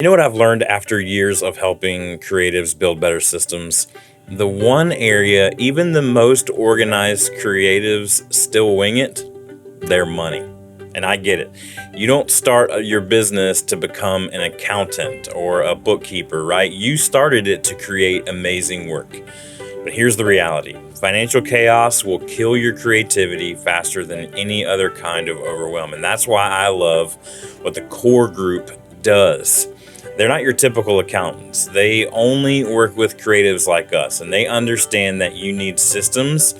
You know what I've learned after years of helping creatives build better systems? The one area even the most organized creatives still wing it, their money. And I get it. You don't start your business to become an accountant or a bookkeeper, right? You started it to create amazing work. But here's the reality. Financial chaos will kill your creativity faster than any other kind of overwhelm. And that's why I love what the core group does. They're not your typical accountants. They only work with creatives like us, and they understand that you need systems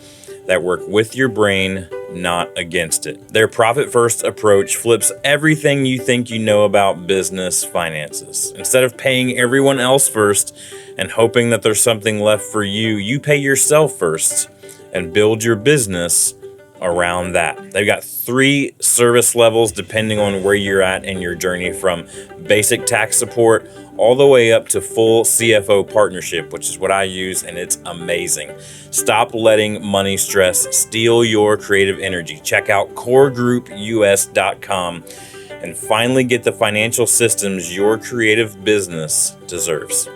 that work with your brain, not against it. Their profit-first approach flips everything you think you know about business finances. Instead of paying everyone else first and hoping that there's something left for you, you pay yourself first and build your business around that. They've got 3 service levels depending on where you're at in your journey, from basic tax support all the way up to full CFO partnership, which is what I use, and it's amazing. Stop letting money stress steal your creative energy. Check out coregroup.us.com and finally get the financial systems your creative business deserves.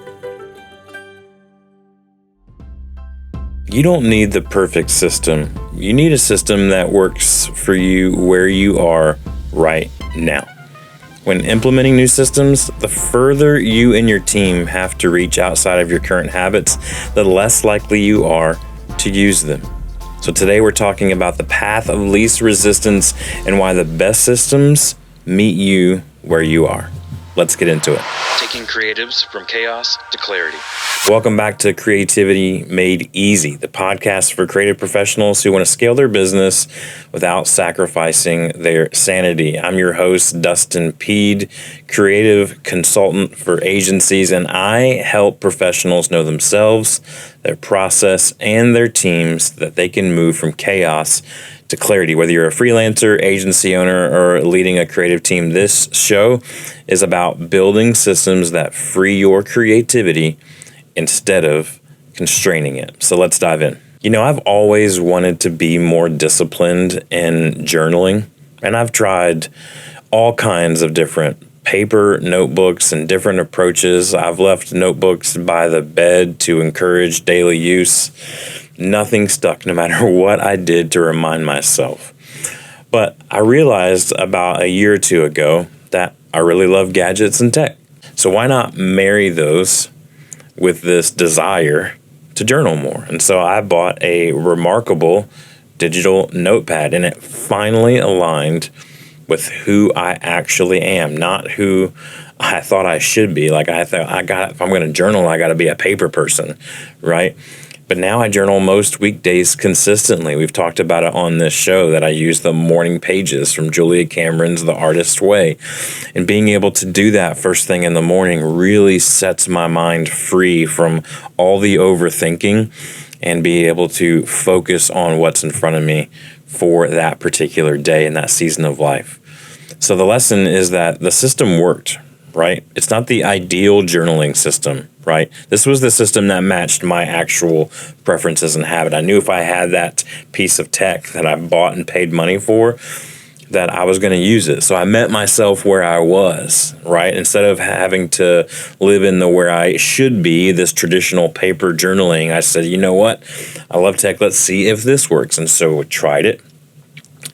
You don't need the perfect system. You need a system that works for you where you are right now. When implementing new systems, the further you and your team have to reach outside of your current habits, the less likely you are to use them. So today we're talking about the path of least resistance and why the best systems meet you where you are. Let's get into it. Taking creatives from chaos to clarity. Welcome back to Creativity Made Easy, the podcast for creative professionals who want to scale their business without sacrificing their sanity. I'm your host, Dustin Peed, creative consultant for agencies, and I help professionals know themselves, their process, and their teams so that they can move from chaos to clarity. Whether you're a freelancer, agency owner, or leading a creative team, this show is about building systems that free your creativity instead of constraining it. So let's dive in. You know, I've always wanted to be more disciplined in journaling, and I've tried all kinds of different paper notebooks and different approaches. I've left notebooks by the bed to encourage daily use. Nothing stuck, no matter what I did to remind myself. But I realized about a year or two ago that I really love gadgets and tech. So why not marry those with this desire to journal more? And so I bought a remarkable digital notepad, and it finally aligned with who I actually am, not who I thought I should be. Like I thought if I'm going to journal, I got to be a paper person, right? But now I journal most weekdays consistently. We've talked about it on this show that I use the morning pages from Julia Cameron's The Artist's Way. And being able to do that first thing in the morning really sets my mind free from all the overthinking and be able to focus on what's in front of me for that particular day and that season of life. So the lesson is that the system worked, right? It's not the ideal journaling system, right? This was the system that matched my actual preferences and habit. I knew if I had that piece of tech that I bought and paid money for, that I was going to use it. So I met myself where I was, right? Instead of having to live in the where I should be, this traditional paper journaling, I said, you know what? I love tech. Let's see if this works. And so I tried it.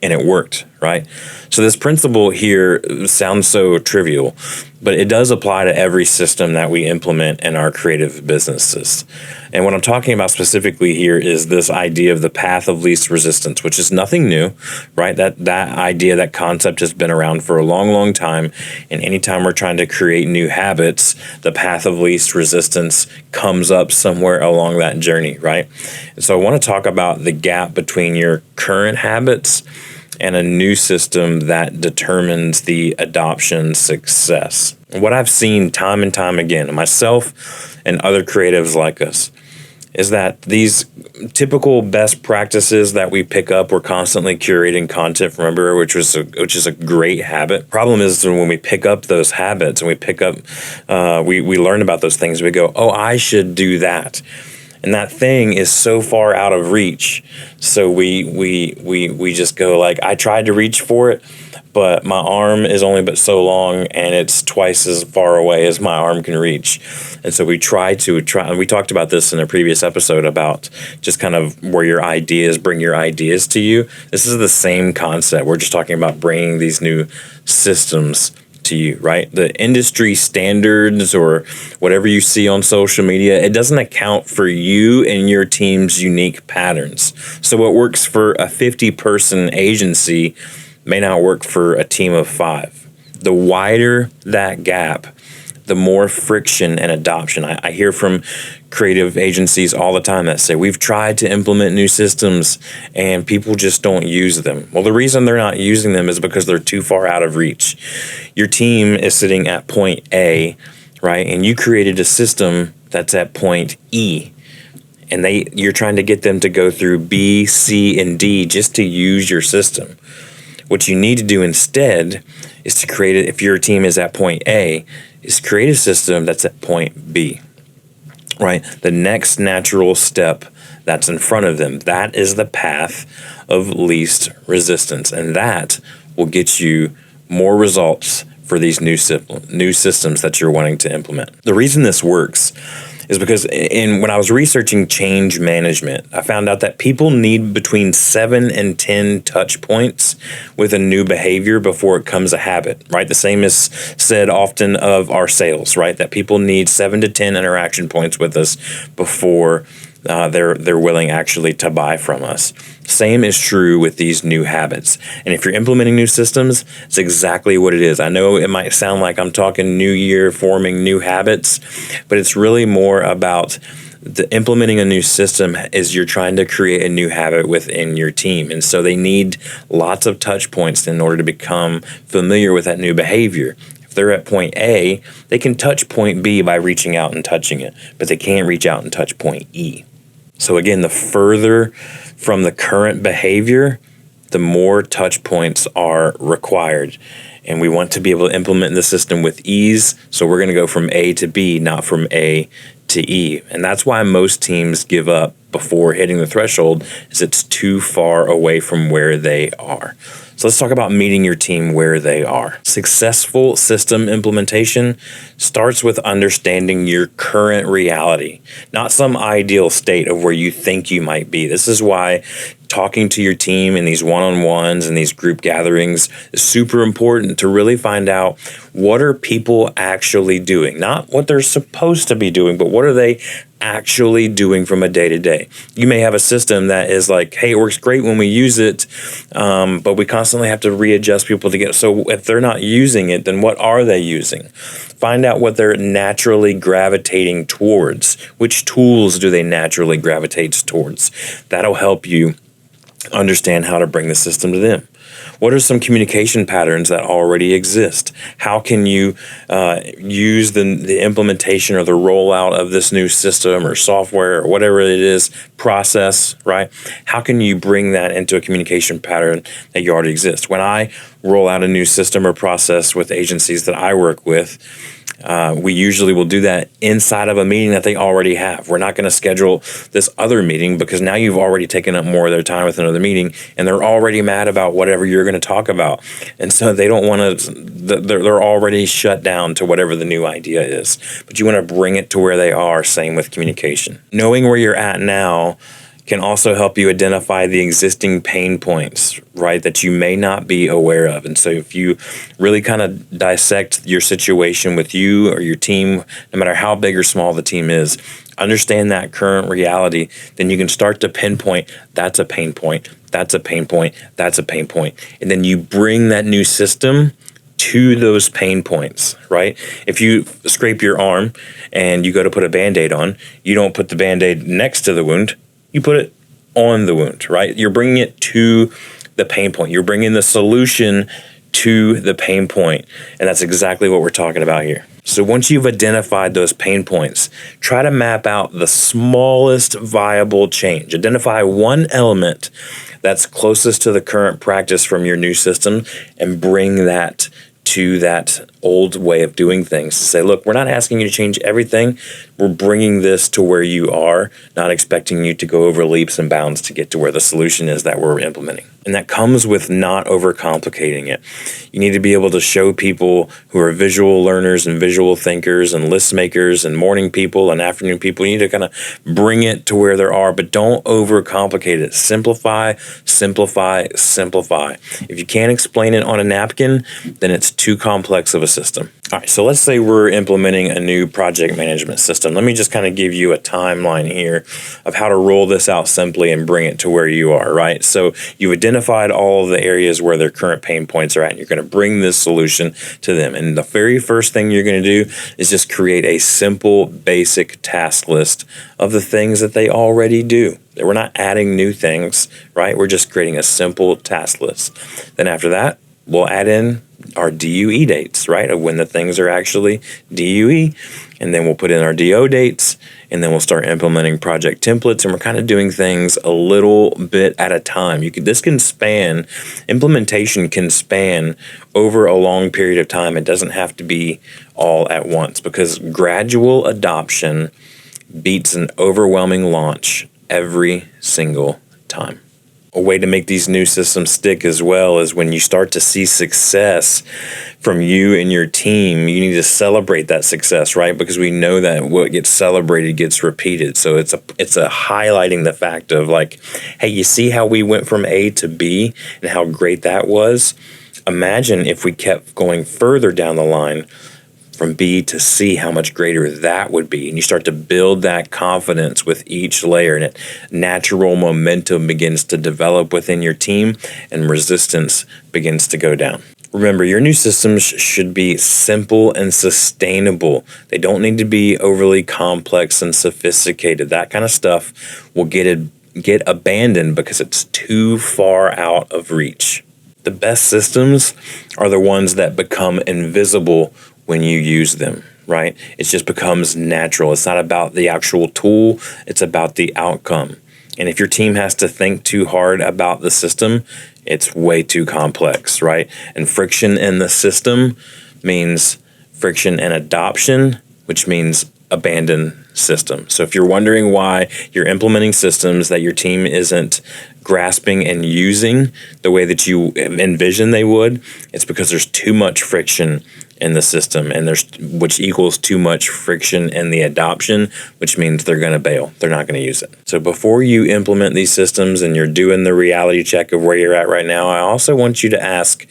And it worked, right? So this principle here sounds so trivial, but it does apply to every system that we implement in our creative businesses. And what I'm talking about specifically here is this idea of the path of least resistance, which is nothing new, right? That idea, that concept has been around for a long, long time. And anytime we're trying to create new habits, the path of least resistance comes up somewhere along that journey, right? And so I want to talk about the gap between your current habits and a new system that determines the adoption success. What I've seen time and time again, myself and other creatives like us, is that these typical best practices that we pick up, we're constantly curating content from everywhere, which is a great habit. Problem is when we pick up those habits and we pick up, we learn about those things, we go, oh, I should do that. And that thing is so far out of reach. So we just go like, I tried to reach for it, but my arm is only but so long, and it's twice as far away as my arm can reach. And so we talked about this in a previous episode about just kind of where your ideas bring your ideas to you. This is the same concept. We're just talking about bringing these new systems to you, right? The industry standards or whatever you see on social media, it doesn't account for you and your team's unique patterns. So what works for a 50-person agency may not work for a team of 5. The wider that gap, the more friction and adoption. I hear from creative agencies all the time that say, we've tried to implement new systems and people just don't use them. Well, the reason they're not using them is because they're too far out of reach. Your team is sitting at point A, right? And you created a system that's at point E. And you're trying to get them to go through B, C, and D just to use your system. What you need to do instead is to create it, if your team is at point A, is create a system that's at point B, right? The next natural step that's in front of them. That is the path of least resistance, and that will get you more results for these new systems that you're wanting to implement. The reason this works is because when I was researching change management, I found out that people need between 7 and 10 touch points with a new behavior before it becomes a habit, right? The same is said often of our sales, right? That people need 7 to 10 interaction points with us before they're willing actually to buy from us. Same is true with these new habits. And if you're implementing new systems, it's exactly what it is. I know it might sound like I'm talking new year, forming new habits, but it's really more about implementing a new system is you're trying to create a new habit within your team. And so they need lots of touch points in order to become familiar with that new behavior. If they're at point A, they can touch point B by reaching out and touching it, but they can't reach out and touch point E. So again, the further from the current behavior, the more touch points are required. And we want to be able to implement the system with ease. So we're going to go from A to B, not from A to E. And that's why most teams give up before hitting the threshold, is it's too far away from where they are. So let's talk about meeting your team where they are. Successful system implementation starts with understanding your current reality, not some ideal state of where you think you might be. This is why talking to your team in these one-on-ones and these group gatherings is super important, to really find out what are people actually doing, not what they're supposed to be doing, but what are they actually doing from a day-to-day. You may have a system that is like, hey, it works great when we use it, but we constantly have to readjust people to get. So if they're not using it, then what are they using? Find out what they're naturally gravitating towards. Which tools do they naturally gravitate towards? That'll help you understand how to bring the system to them. What are some communication patterns that already exist? How can you use the implementation or the rollout of this new system or software or whatever it is, process, right? How can you bring that into a communication pattern that you already exist? When I roll out a new system or process with agencies that I work with, we usually will do that inside of a meeting that they already have. We're not going to schedule this other meeting because now you've already taken up more of their time with another meeting, and they're already mad about whatever you're going to talk about. And so they don't want to, they're already shut down to whatever the new idea is. But you want to bring it to where they are, same with communication. Knowing where you're at now can also help you identify the existing pain points, right, that you may not be aware of. And so if you really kind of dissect your situation with you or your team, no matter how big or small the team is, understand that current reality, then you can start to pinpoint, that's a pain point, that's a pain point, that's a pain point. And then you bring that new system to those pain points, right? If you scrape your arm and you go to put a bandaid on, you don't put the bandaid next to the wound, you put it on the wound, right? You're bringing it to the pain point. You're bringing the solution to the pain point. And that's exactly what we're talking about here. So once you've identified those pain points, try to map out the smallest viable change. Identify one element that's closest to the current practice from your new system and bring that to that old way of doing things. To say, look, we're not asking you to change everything. We're bringing this to where you are, not expecting you to go over leaps and bounds to get to where the solution is that we're implementing. And that comes with not overcomplicating it. You need to be able to show people who are visual learners and visual thinkers and list makers and morning people and afternoon people. You need to kind of bring it to where there are, but don't overcomplicate it. Simplify, simplify, simplify. If you can't explain it on a napkin, then it's too complex of a system. All right, so let's say we're implementing a new project management system. Let me just kind of give you a timeline here of how to roll this out simply and bring it to where you are, right? So you identified all of the areas where their current pain points are at, and you're going to bring this solution to them. And the very first thing you're going to do is just create a simple, basic task list of the things that they already do. We're not adding new things, right? We're just creating a simple task list. Then after that, we'll add in our DUE dates, right, of when the things are actually DUE, and then we'll put in our DO dates, and then we'll start implementing project templates, and we're kind of doing things a little bit at a time. Implementation can span over a long period of time. It doesn't have to be all at once, because gradual adoption beats an overwhelming launch every single time. A way to make these new systems stick as well is when you start to see success from you and your team, you need to celebrate that success, right? Because we know that what gets celebrated gets repeated. So it's a highlighting the fact of like, hey, you see how we went from A to B and how great that was? Imagine if we kept going further down the line from B to C, how much greater that would be. And you start to build that confidence with each layer, and natural momentum begins to develop within your team, and resistance begins to go down. Remember, your new systems should be simple and sustainable. They don't need to be overly complex and sophisticated. That kind of stuff will get abandoned because it's too far out of reach. The best systems are the ones that become invisible when you use them, right? It just becomes natural. It's not about the actual tool, it's about the outcome. And if your team has to think too hard about the system, it's way too complex, right? And friction in the system means friction and adoption, which means abandon system. So if you're wondering why you're implementing systems that your team isn't grasping and using the way that you envision they would, it's because there's too much friction in the system, and which equals too much friction in the adoption, which means they're going to bail. They're not going to use it. So before you implement these systems and you're doing the reality check of where you're at right now, I also want you to ask,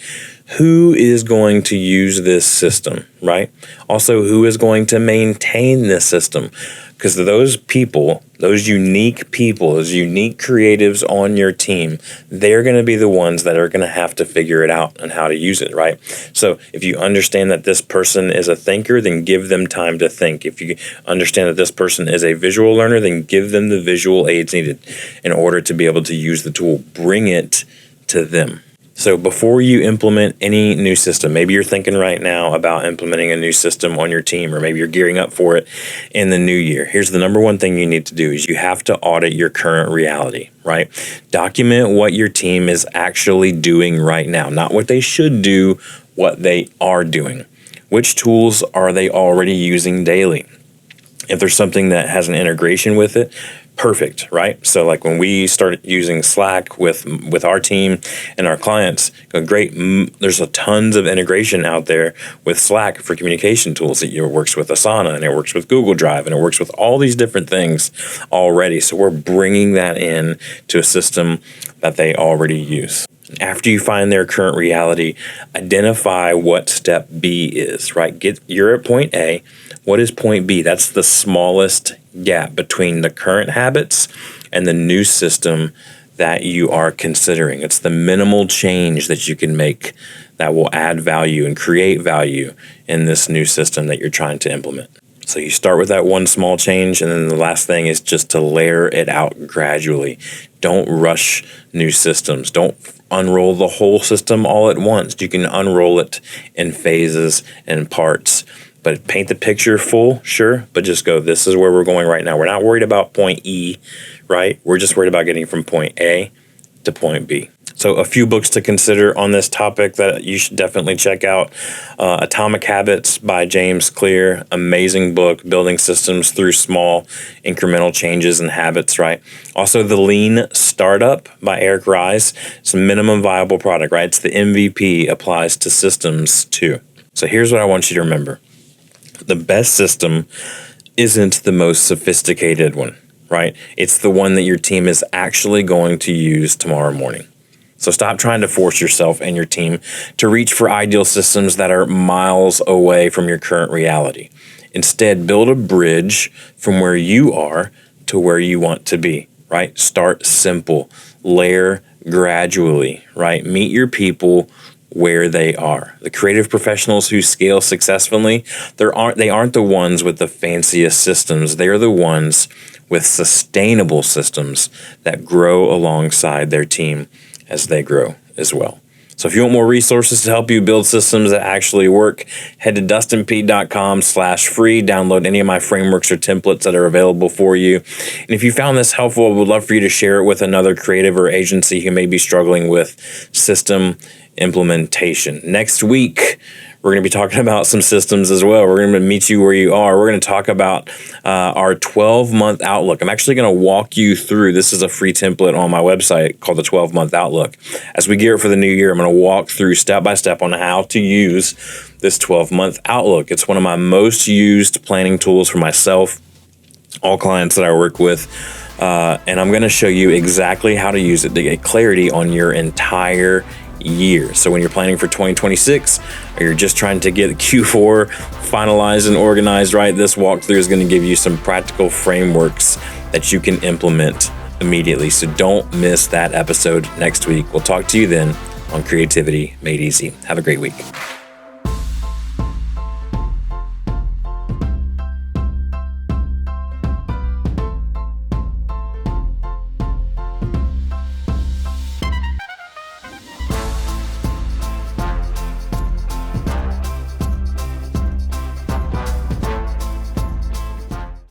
who is going to use this system, right? Also, who is going to maintain this system? Because those people, those unique people, those unique creatives on your team, they're going to be the ones that are going to have to figure it out and how to use it, right? So if you understand that this person is a thinker, then give them time to think. If you understand that this person is a visual learner, then give them the visual aids needed in order to be able to use the tool. Bring it to them. So before you implement any new system, maybe you're thinking right now about implementing a new system on your team, or maybe you're gearing up for it in the new year. Here's the number one thing you need to do is you have to audit your current reality, right? Document what your team is actually doing right now, not what they should do, what they are doing. Which tools are they already using daily? If there's something that has an integration with it, perfect, right? So like when we started using Slack with our team and our clients, great. There's a tons of integration out there with Slack for communication tools. It works with Asana, and it works with Google Drive, and it works with all these different things already. So we're bringing that in to a system that they already use. After you find their current reality, identify what step B is, right? You're at point A. What is point B? That's the smallest gap between the current habits and the new system that you are considering. It's the minimal change that you can make that will add value and create value in this new system that you're trying to implement. So you start with that one small change, and then the last thing is just to layer it out gradually. Don't rush new systems. Don't unroll the whole system all at once. You can unroll it in phases and parts. But paint the picture full, sure, but just go, this is where we're going right now. We're not worried about point E, right? We're just worried about getting from point A to point B. So a few books to consider on this topic that you should definitely check out. Atomic Habits by James Clear. Amazing book, building systems through small incremental changes and habits, right? Also, The Lean Startup by Eric Ries. It's a minimum viable product, right? It's the MVP, applies to systems too. So here's what I want you to remember. The best system isn't the most sophisticated one, right? It's the one that your team is actually going to use tomorrow morning. So stop trying to force yourself and your team to reach for ideal systems that are miles away from your current reality. Instead, build a bridge from where you are to where you want to be, right? Start simple, layer gradually, right? Meet your people where they are. The creative professionals who scale successfully, they aren't the ones with the fanciest systems. They're the ones with sustainable systems that grow alongside their team as they grow as well. So if you want more resources to help you build systems that actually work, head to dustinpeed.com/free. Download any of my frameworks or templates that are available for you. And if you found this helpful, I would love for you to share it with another creative or agency who may be struggling with system implementation. Next week, we're going to be talking about some systems as well. We're going to meet you where you are. We're going to talk about our 12-month outlook. I'm actually going to walk you through. This is a free template on my website called the 12-month outlook. As we gear up for the new year, I'm going to walk through step by step on how to use this 12-month outlook. It's one of my most used planning tools for myself, all clients that I work with. And I'm going to show you exactly how to use it to get clarity on your entire year. So when you're planning for 2026, or you're just trying to get Q4 finalized and organized right, this walkthrough is going to give you some practical frameworks that you can implement immediately. So don't miss that episode next week. We'll talk to you then on Creativity Made Easy. Have a great week.